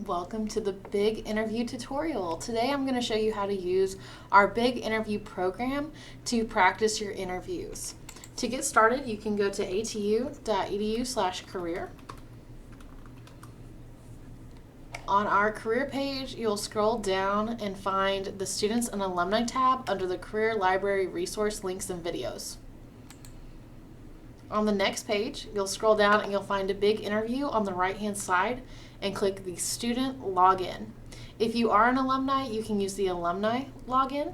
Welcome to the Big Interview tutorial. Today I'm going to show you how to use our Big Interview program to practice your interviews. To get started, you can go to atu.edu/career. On our career page, you'll scroll down and find the Students and Alumni tab under the Career Library Resource Links and Videos. On the next page, you'll scroll down and you'll find a Big Interview on the right-hand side and click the Student Login. If you are an alumni, you can use the Alumni Login,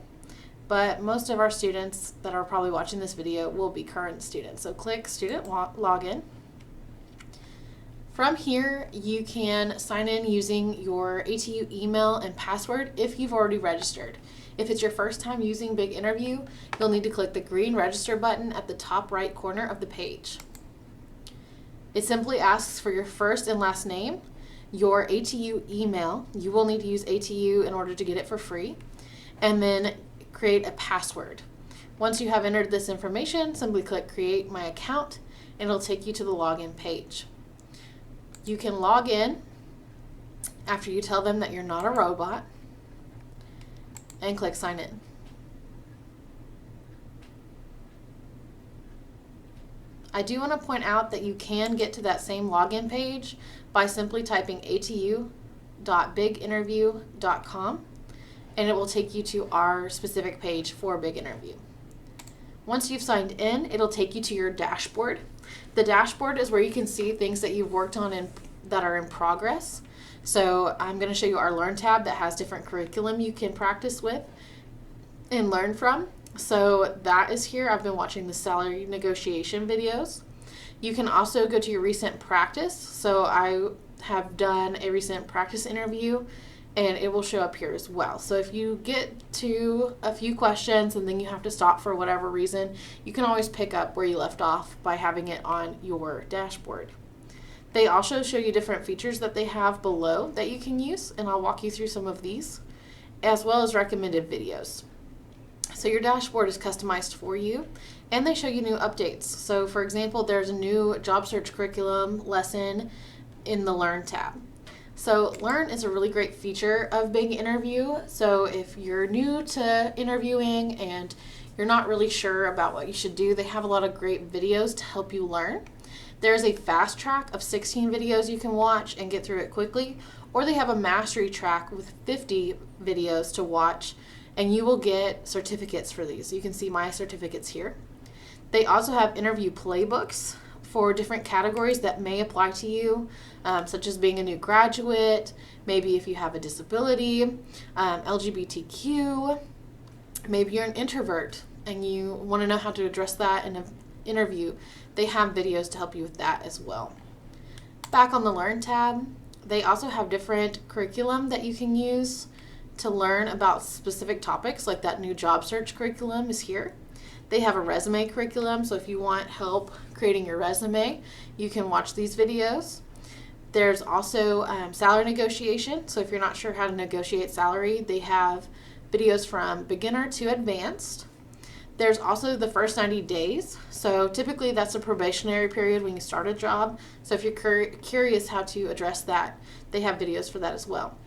but most of our students that are probably watching this video will be current students. So click Student Login. From here, you can sign in using your ATU email and password if you've already registered. If it's your first time using Big Interview, you'll need to click the green register button at the top right corner of the page. It simply asks for your first and last name, your ATU email. You will need to use ATU in order to get it for free, and then create a password. Once you have entered this information, simply click Create My Account, and it'll take you to the login page. You can log in after you tell them that you're not a robot and click Sign In. I do want to point out that you can get to that same login page by simply typing atu.biginterview.com, and it will take you to our specific page for Big Interview. Once you've signed in, it'll take you to your dashboard. The dashboard is where you can see things that you've worked on and that are in progress. So I'm going to show you our Learn tab that has different curriculum you can practice with and learn from. So that is here. I've been watching the salary negotiation videos. You can also go to your recent practice. So I have done a recent practice interview, and it will show up here as well. So if you get to a few questions and then you have to stop for whatever reason, you can always pick up where you left off by having it on your dashboard. They also show you different features that they have below that you can use, and I'll walk you through some of these, as well as recommended videos. So your dashboard is customized for you, and they show you new updates. So for example, there's a new job search curriculum lesson in the Learn tab. So Learn is a really great feature of Big Interview. So if you're new to interviewing and you're not really sure about what you should do, they have a lot of great videos to help you learn. There's a fast track of 16 videos you can watch and get through it quickly, or they have a mastery track with 50 videos to watch, and you will get certificates for these. You can see my certificates here. They also have interview playbooks for different categories that may apply to you, such as being a new graduate, maybe if you have a disability, LGBTQ, maybe you're an introvert and you want to know how to address that in an interview. They have videos to help you with that as well. Back on the Learn tab, they also have different curriculum that you can use to learn about specific topics, like that new job search curriculum is here. They have a resume curriculum, so if you want help creating your resume, you can watch these videos. There's also salary negotiation, so if you're not sure how to negotiate salary, they have videos from beginner to advanced. There's also the first 90 days, so typically that's a probationary period when you start a job, so if you're curious how to address that, they have videos for that as well.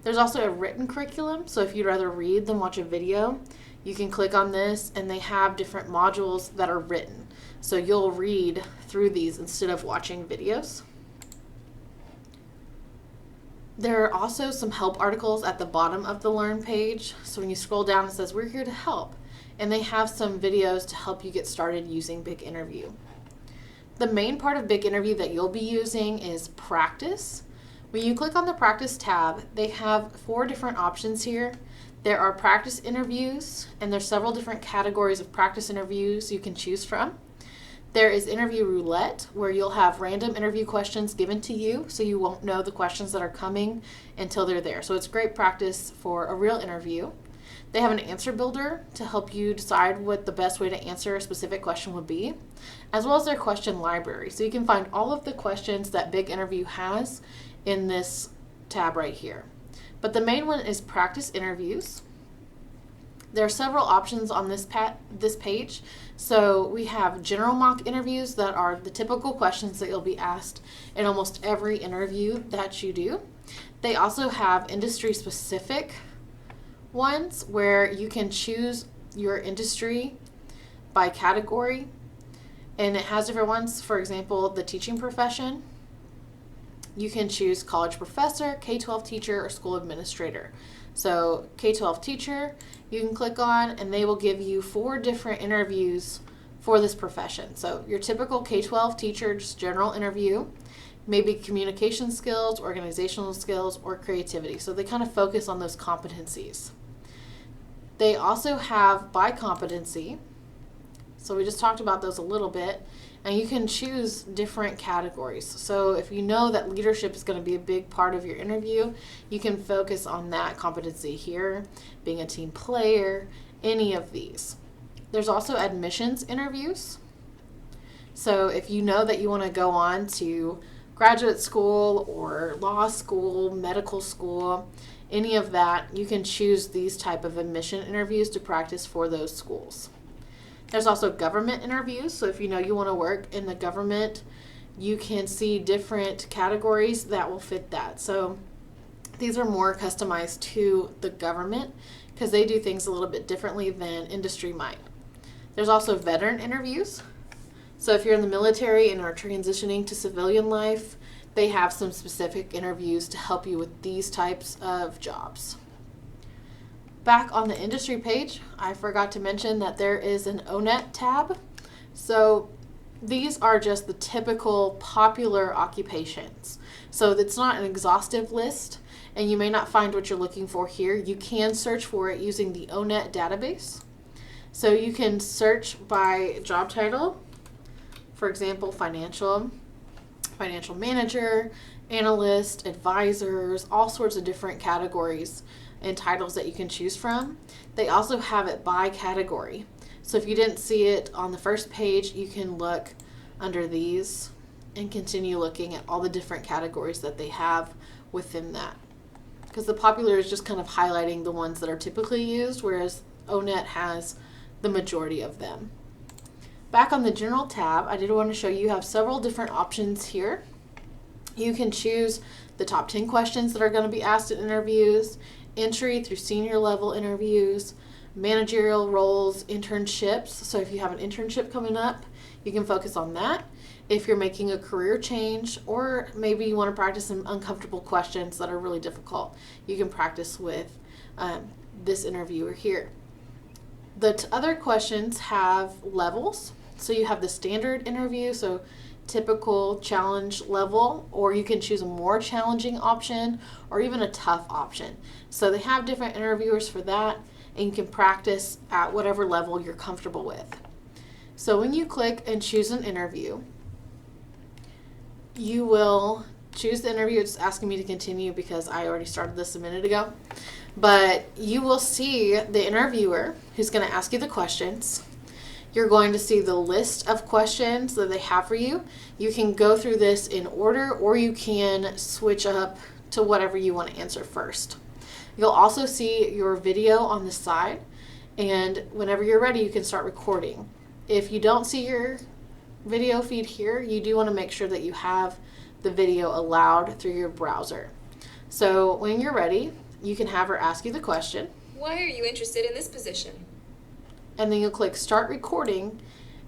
There's also a written curriculum, so if you'd rather read than watch a video, you can click on this, and they have different modules that are written. So you'll read through these instead of watching videos. There are also some help articles at the bottom of the Learn page. So when you scroll down, it says, "We're here to help." And they have some videos to help you get started using Big Interview. The main part of Big Interview that you'll be using is practice. When you click on the Practice tab, they have 4 different options here. There are practice interviews, and there's several different categories of practice interviews you can choose from. There is interview roulette, where you'll have random interview questions given to you, so you won't know the questions that are coming until they're there. So it's great practice for a real interview. They have an answer builder to help you decide what the best way to answer a specific question would be, as well as their question library. So you can find all of the questions that Big Interview has in this tab right here. But the main one is practice interviews. There are several options on this page. So we have general mock interviews that are the typical questions that you'll be asked in almost every interview that you do. They also have industry-specific ones where you can choose your industry by category, and it has different ones. For example, the teaching profession. You can choose college professor, K-12 teacher, or school administrator. So K-12 teacher, you can click on, and they will give you 4 different interviews for this profession. So your typical K-12 teacher, just general interview, maybe communication skills, organizational skills, or creativity. So they kind of focus on those competencies. They also have by competency. So we just talked about those a little bit. And you can choose different categories. So if you know that leadership is going to be a big part of your interview, you can focus on that competency here, being a team player, any of these. There's also admissions interviews. So if you know that you want to go on to graduate school or law school, medical school, any of that, you can choose these type of admission interviews to practice for those schools. There's also government interviews. So if you know you want to work in the government, you can see different categories that will fit that. So these are more customized to the government because they do things a little bit differently than industry might. There's also veteran interviews. So if you're in the military and are transitioning to civilian life, they have some specific interviews to help you with these types of jobs. Back on the industry page, I forgot to mention that there is an ONET tab. So these are just the typical popular occupations. So it's not an exhaustive list, and you may not find what you're looking for here. You can search for it using the ONET database. So you can search by job title, for example, financial manager, analyst, advisors, all sorts of different categories and titles that you can choose from. They also have it by category. So if you didn't see it on the first page, you can look under these and continue looking at all the different categories that they have within that. Because the popular is just kind of highlighting the ones that are typically used, whereas ONET has the majority of them. Back on the general tab, I did want to show you have several different options here. You can choose the top 10 questions that are going to be asked in interviews, entry through senior level interviews, managerial roles, internships. So if you have an internship coming up, you can focus on that. If you're making a career change, or maybe you want to practice some uncomfortable questions that are really difficult, you can practice with this interviewer here. The other questions have levels. So you have the standard interview, so typical challenge level, or you can choose a more challenging option or even a tough option. So they have different interviewers for that, and you can practice at whatever level you're comfortable with. So when you click and choose an interview, you will choose the interview. It's asking me to continue because I already started this a minute ago. But you will see the interviewer who's going to ask you the questions. You're going to see the list of questions that they have for you. You can go through this in order, or you can switch up to whatever you want to answer first. You'll also see your video on the side, and whenever you're ready, you can start recording. If you don't see your video feed here, you do want to make sure that you have the video allowed through your browser. So when you're ready, you can have her ask you the question. Why are you interested in this position? And then you'll click start recording,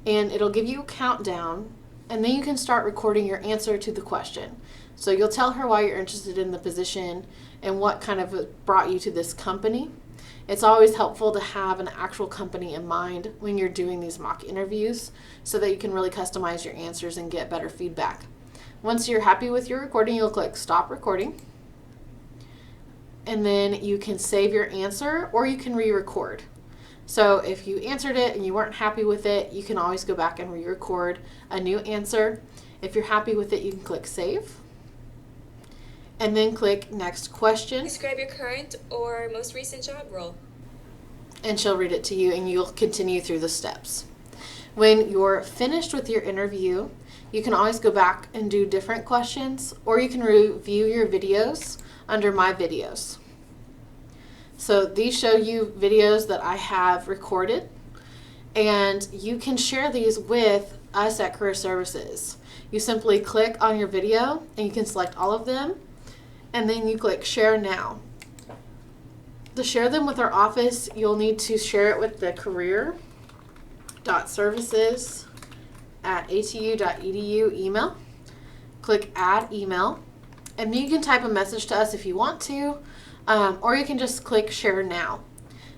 and it'll give you a countdown, and then you can start recording your answer to the question. So you'll tell her why you're interested in the position and what kind of brought you to this company. It's always helpful to have an actual company in mind when you're doing these mock interviews so that you can really customize your answers and get better feedback. Once you're happy with your recording, you'll click stop recording. And then you can save your answer, or you can re-record. So if you answered it and you weren't happy with it, you can always go back and re-record a new answer. If you're happy with it, you can click save. And then click next question. Describe your current or most recent job role. And she'll read it to you, and you'll continue through the steps. When you're finished with your interview, you can always go back and do different questions, or you can review your videos under My Videos. So these show you videos that I have recorded, and you can share these with us at Career Services. You simply click on your video, and you can select all of them, and then you click Share Now. To share them with our office, you'll need to share it with the career.services@atu.edu email. Click Add Email, and you can type a message to us if you want to, or you can just click Share Now.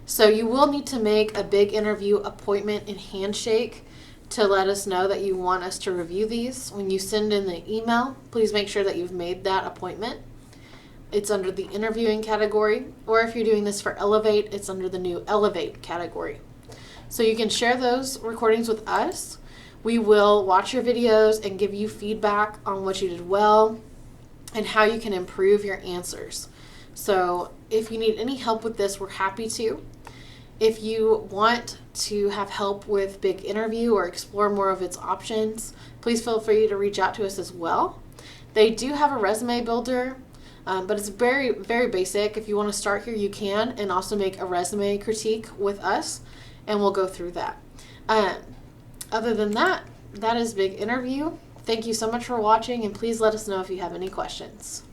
So you will need to make a big interview appointment and handshake to let us know that you want us to review these. When you send in the email, please make sure that you've made that appointment. It's under the interviewing category, or if you're doing this for Elevate, it's under the new Elevate category. So you can share those recordings with us. We will watch your videos and give you feedback on what you did well and how you can improve your answers. So if you need any help with this, we're happy to. If you want to have help with Big Interview or explore more of its options, please feel free to reach out to us as well. They do have a resume builder, but it's very, very basic. If you want to start here, you can, and also make a resume critique with us, and we'll go through that. Other than that, that is Big Interview. Thank you so much for watching, and please let us know if you have any questions.